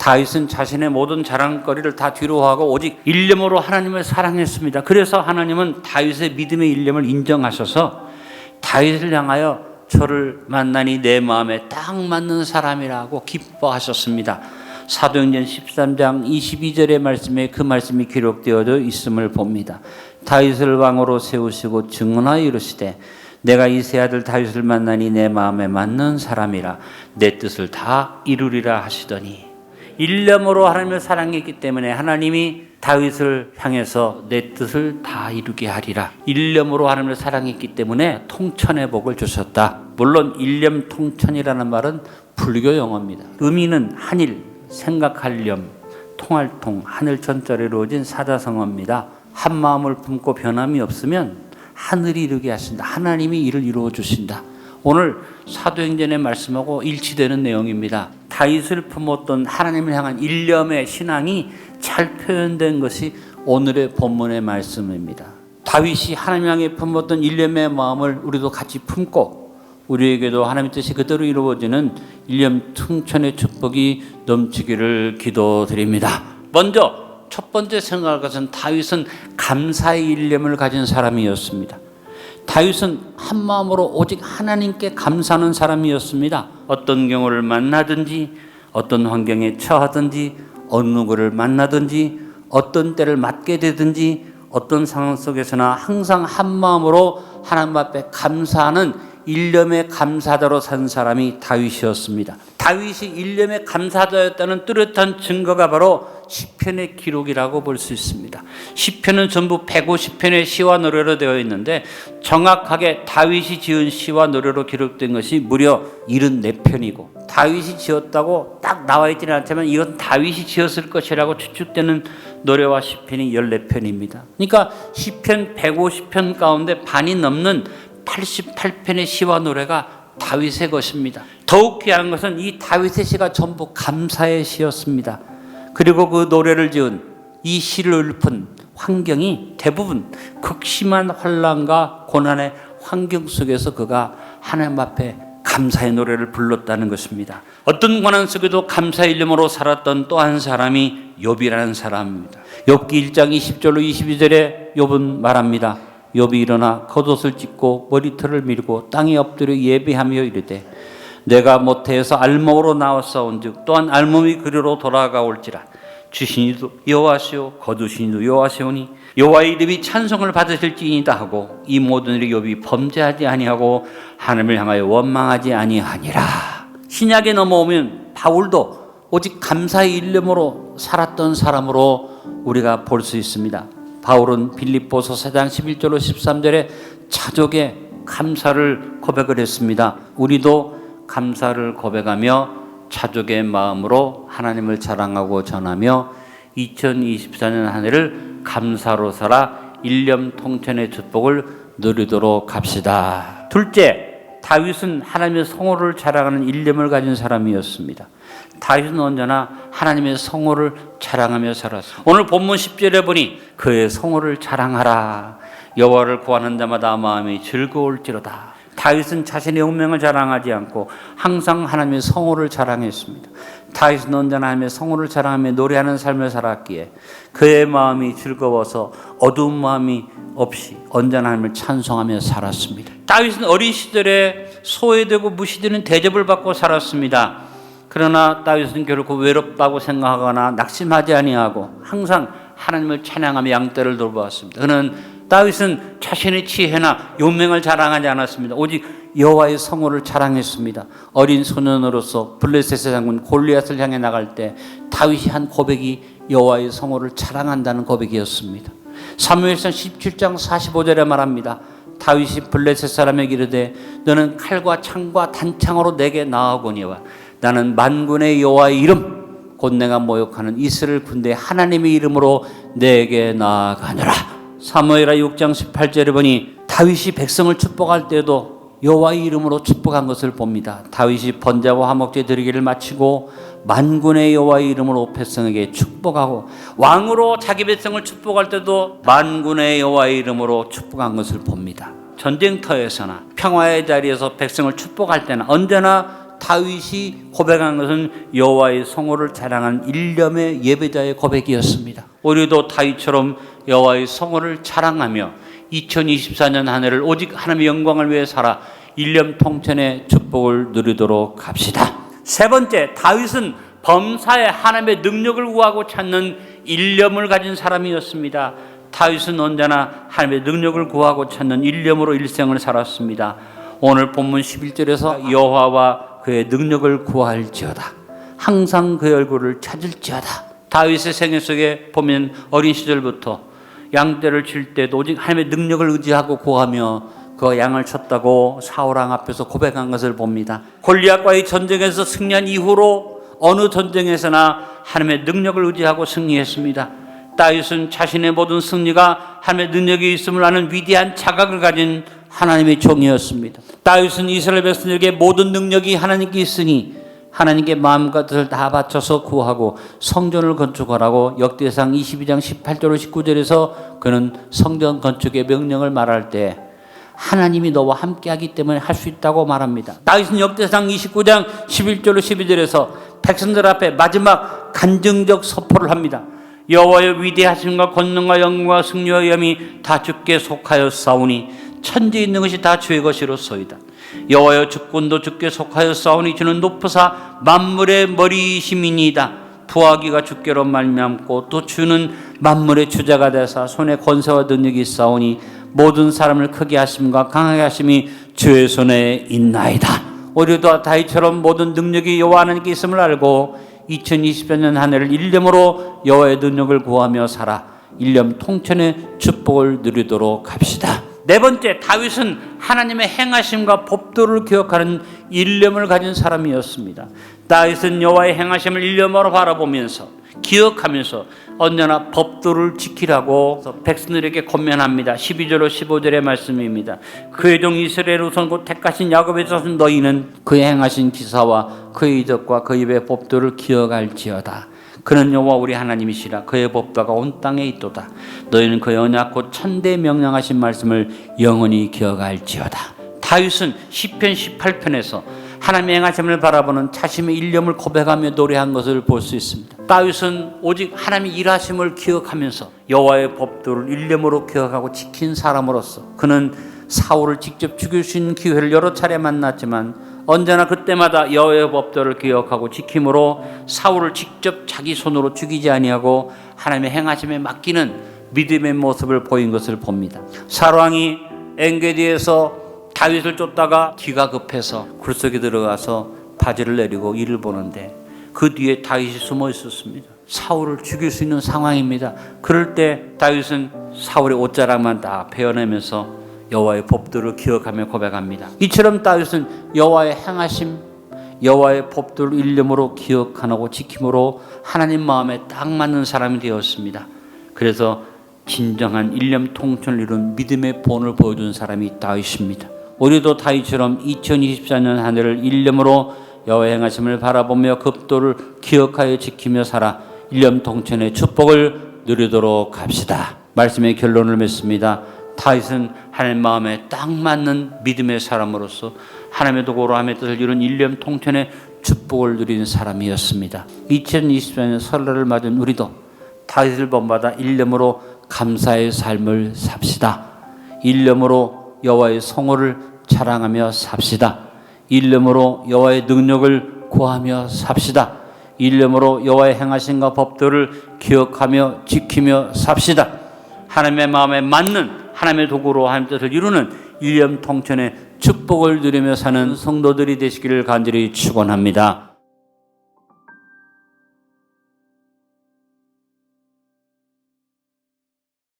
다윗은 자신의 모든 자랑거리를 다 뒤로 하고 오직 일념으로 하나님을 사랑했습니다. 그래서 하나님은 다윗의 믿음의 일념을 인정하셔서 다윗을 향하여 저를 만나니 내 마음에 딱 맞는 사람이라고 기뻐하셨습니다. 사도행전 13장 22절의 말씀에 그 말씀이 기록되어져 있음을 봅니다. 다윗을 왕으로 세우시고 증언하여 이르시되 내가 이 세 아들 다윗을 만나니 내 마음에 맞는 사람이라 내 뜻을 다 이루리라 하시더니 일념으로 하나님을 사랑했기 때문에 하나님이 다윗을 향해서 내 뜻을 다 이루게 하리라. 일념으로 하나님을 사랑했기 때문에 통천의 복을 주셨다. 물론 일념 통천이라는 말은 불교 용어입니다. 의미는 한일, 생각할 념, 통할 통, 하늘 천자로 이루어진 사자성어입니다. 한 마음을 품고 변함이 없으면 하늘이 이루게 하신다. 하나님이 이를 이루어 주신다. 오늘 사도행전의 말씀하고 일치되는 내용입니다. 다윗을 품었던 하나님을 향한 일념의 신앙이 잘 표현된 것이 오늘의 본문의 말씀입니다. 다윗이 하나님 향해 품었던 일념의 마음을 우리도 같이 품고 우리에게도 하나님의 뜻이 그대로 이루어지는 일념 통천의 축복이 넘치기를 기도드립니다. 먼저 첫 번째 생각할 것은 다윗은 감사의 일념을 가진 사람이었습니다. 다윗은 한 마음으로 오직 하나님께 감사하는 사람이었습니다. 어떤 경우를 만나든지 어떤 환경에 처하든지 어느 누구를 만나든지 어떤 때를 맞게 되든지 어떤 상황 속에서나 항상 한 마음으로 하나님 앞에 감사하는 일념의 감사자로 산 사람이 다윗이었습니다. 다윗이 일념의 감사자였다는 뚜렷한 증거가 바로 시편의 기록이라고 볼 수 있습니다. 시편은 전부 150편의 시와 노래로 되어 있는데 정확하게 다윗이 지은 시와 노래로 기록된 것이 무려 74편이고 다윗이 지었다고 딱 나와 있지는 않지만 이건 다윗이 지었을 것이라고 추측되는 노래와 시편이 14편입니다. 그러니까 시편 150편 가운데 반이 넘는 88편의 시와 노래가 다윗의 것입니다. 더욱 귀한 것은 이 다윗의 시가 전부 감사의 시였습니다. 그리고 그 노래를 지은 이 시를 읊은 환경이 대부분 극심한 환난과 고난의 환경 속에서 그가 하나님 앞에 감사의 노래를 불렀다는 것입니다. 어떤 고난 속에도 감사의 일념으로 살았던 또 한 사람이 욥이라는 사람입니다. 욥기 1장 20절로 22절에 욥은 말합니다. 욥이 일어나 겉옷을 찢고 머리털을 밀고 땅에 엎드려 예배하며 이르되 내가 모태에서 알몸으로 나왔사온즉 또한 알몸이 그리로 돌아가올지라 주신 이도 여호와시오 거두신 이도 여호와시오니 여호와의 이름이 찬송을 받으실지이다 하고 이 모든 일이 욥이 범죄하지 아니하고 하나님을 향하여 원망하지 아니하니라. 신약에 넘어오면 바울도 오직 감사의 일념으로 살았던 사람으로 우리가 볼 수 있습니다. 바울은 빌립보서 4장 11절로 13절에 자족의 감사를 고백을 했습니다. 우리도 감사를 고백하며 자족의 마음으로 하나님을 자랑하고 전하며 2024년 한 해를 감사로 살아 일념 통천의 축복을 누리도록 합시다. 둘째, 다윗은 하나님의 성호를 자랑하는 일념을 가진 사람이었습니다. 다윗은 언제나 하나님의 성호를 자랑하며 살았습니다. 오늘 본문 10절에 보니 그의 성호를 자랑하라. 여호와를 구하는 자마다 마음이 즐거울지로다. 다윗은 자신의 운명을 자랑하지 않고 항상 하나님의 성호를 자랑했습니다. 다윗은 언제나 하나님의 성호를 자랑하며 노래하는 삶을 살았기에 그의 마음이 즐거워서 어두운 마음이 없이 언제나 하나님을 찬송하며 살았습니다. 다윗은 어린 시절에 소외되고 무시되는 대접을 받고 살았습니다. 그러나 다윗은 결코 외롭다고 생각하거나 낙심하지 아니하고 항상 하나님을 찬양하며 양떼를 돌보았습니다. 그는 다윗은 자신의 지혜나 용맹을 자랑하지 않았습니다. 오직 여호와의 성호를 자랑했습니다. 어린 소년으로서 블레셋의 장군 골리앗을 향해 나갈 때 다윗이 한 고백이 여호와의 성호를 자랑한다는 고백이었습니다. 사무엘상 17장 45절에 말합니다. 다윗이 블레셋 사람에게 이르되 너는 칼과 창과 단창으로 내게 나아오거니와 나는 만군의 여호와의 이름 곧 내가 모욕하는 이스라엘 군대 하나님의 이름으로 내게 나아가느라. 사무엘하 6장 18절에 보니 다윗이 백성을 축복할 때도 여호와의 이름으로 축복한 것을 봅니다. 다윗이 번제와 화목제 드리기를 마치고 만군의 여호와의 이름으로 백성에게 축복하고 왕으로 자기 백성을 축복할 때도 만군의 여호와의 이름으로 축복한 것을 봅니다. 전쟁터에서나 평화의 자리에서 백성을 축복할 때는 언제나 다윗이 고백한 것은 여호와의 성호를 자랑한 일념의 예배자의 고백이었습니다. 우리도 다윗처럼 여호와의 성호를 자랑하며 2024년 한 해를 오직 하나님의 영광을 위해 살아 일념 통천의 축복을 누리도록 합시다. 세 번째, 다윗은 범사에 하나님의 능력을 구하고 찾는 일념을 가진 사람이었습니다. 다윗은 언제나 하나님의 능력을 구하고 찾는 일념으로 일생을 살았습니다. 오늘 본문 11절에서 여호와와 그의 능력을 구할지어다, 항상 그의 얼굴을 찾을지어다. 다윗의 생애 속에 보면 어린 시절부터 양떼를 칠 때도 오직 하나님의 능력을 의지하고 구하며 그 양을 쳤다고 사울왕 앞에서 고백한 것을 봅니다. 골리앗과의 전쟁에서 승리한 이후로 어느 전쟁에서나 하나님의 능력을 의지하고 승리했습니다. 다윗은 자신의 모든 승리가 하나님의 능력이 있음을 아는 위대한 자각을 가진 하나님의 종이었습니다. 다윗은 이스라엘 백성에게 모든 능력이 하나님께 있으니 하나님께 마음과 뜻을 다 바쳐서 구하고 성전을 건축하라고 역대상 22장 18절 19절에서 그는 성전 건축의 명령을 말할 때 하나님이 너와 함께하기 때문에 할 수 있다고 말합니다. 다윗은 역대상 29장 11절로 12절에서 백성들 앞에 마지막 간증적 서포를 합니다. 여호와의 위대하심과 권능과 영광과 승리와 영이 다 주께 속하였사오니 천지에 있는 것이 다 주의 것이로소이다. 여호와여 주권도 주께 속하였사오니 주는 높으사 만물의 머리이심이니이다. 부하기가 주께로 말미암고 또 주는 만물의 주자가 되사 손에 권세와 능력이 있사오니 모든 사람을 크게 하심과 강하게 하심이 주의 손에 있나이다. 우리도 다윗처럼 모든 능력이 여호와 하나님께 있음을 알고 2024년 한 해를 일념으로 여호와의 능력을 구하며 살아 일념 통천의 축복을 누리도록 합시다. 네 번째, 다윗은 하나님의 행하심과 법도를 기억하는 일념을 가진 사람이었습니다. 다윗은 여호와의 행하심을 일념으로 바라보면서 기억하면서 언제나 법도를 지키라고 백성들에게 권면합니다. 12절로 15절의 말씀입니다. 그의 종 이스라엘 우선 곧 택하신 야곱의 자손 너희는 그의 행하신 기사와 그의 이적과 그 입의 법도를 기억할지어다. 그는 여호와 우리 하나님이시라. 그의 법도가 온 땅에 있도다. 너희는 그의 언약 곧 천대 명령하신 말씀을 영원히 기억할지어다. 다윗은 시편 18편에서 하나님의 행하심을 바라보는 자신의 일념을 고백하며 노래한 것을 볼 수 있습니다. 다윗은 오직 하나님의 일하심을 기억하면서 여호와의 법도를 일념으로 기억하고 지킨 사람으로서 그는 사울을 직접 죽일 수 있는 기회를 여러 차례 만났지만 언제나 그때마다 여호와의 법도를 기억하고 지킴으로 사울을 직접 자기 손으로 죽이지 아니하고 하나님의 행하심에 맡기는 믿음의 모습을 보인 것을 봅니다. 사울왕이 엔게디에서 다윗을 쫓다가 기가 급해서 굴 속에 들어가서 바지를 내리고 이를 보는데 그 뒤에 다윗이 숨어 있었습니다. 사울을 죽일 수 있는 상황입니다. 그럴 때 다윗은 사울의 옷자락만 다 베어내면서 여호와의 법도를 기억하며 고백합니다. 이처럼 다윗은 여호와의 행하심, 여호와의 법도를 일념으로 기억하고 지킴으로 하나님 마음에 딱 맞는 사람이 되었습니다. 그래서 진정한 일념 통천을 이룬 믿음의 본을 보여준 사람이 다윗입니다. 우리도 다윗처럼 2024년 한 해를 일념으로 여호와의 행하심을 바라보며 급도를 기억하여 지키며 살아 일념 통천의 축복을 누리도록 합시다. 말씀의 결론을 맺습니다. 다윗은 하나님 마음에 딱 맞는 믿음의 사람으로서 하나님의 도구로 하나님의 뜻을 이룬 일념 통천의 축복을 누리는 사람이었습니다. 2024년 설날을 맞은 우리도 다윗을 본받아 일념으로 감사의 삶을 삽시다. 일념으로 여호와의 성호를 자랑하며 삽시다. 일념으로 여호와의 능력을 구하며 삽시다. 일념으로 여호와의 행하심과 법도를 기억하며 지키며 삽시다. 하나님의 마음에 맞는 하나님의 도구로 하나님의 뜻을 이루는 일념 통천의 축복을 누리며 사는 성도들이 되시기를 간절히 축원합니다.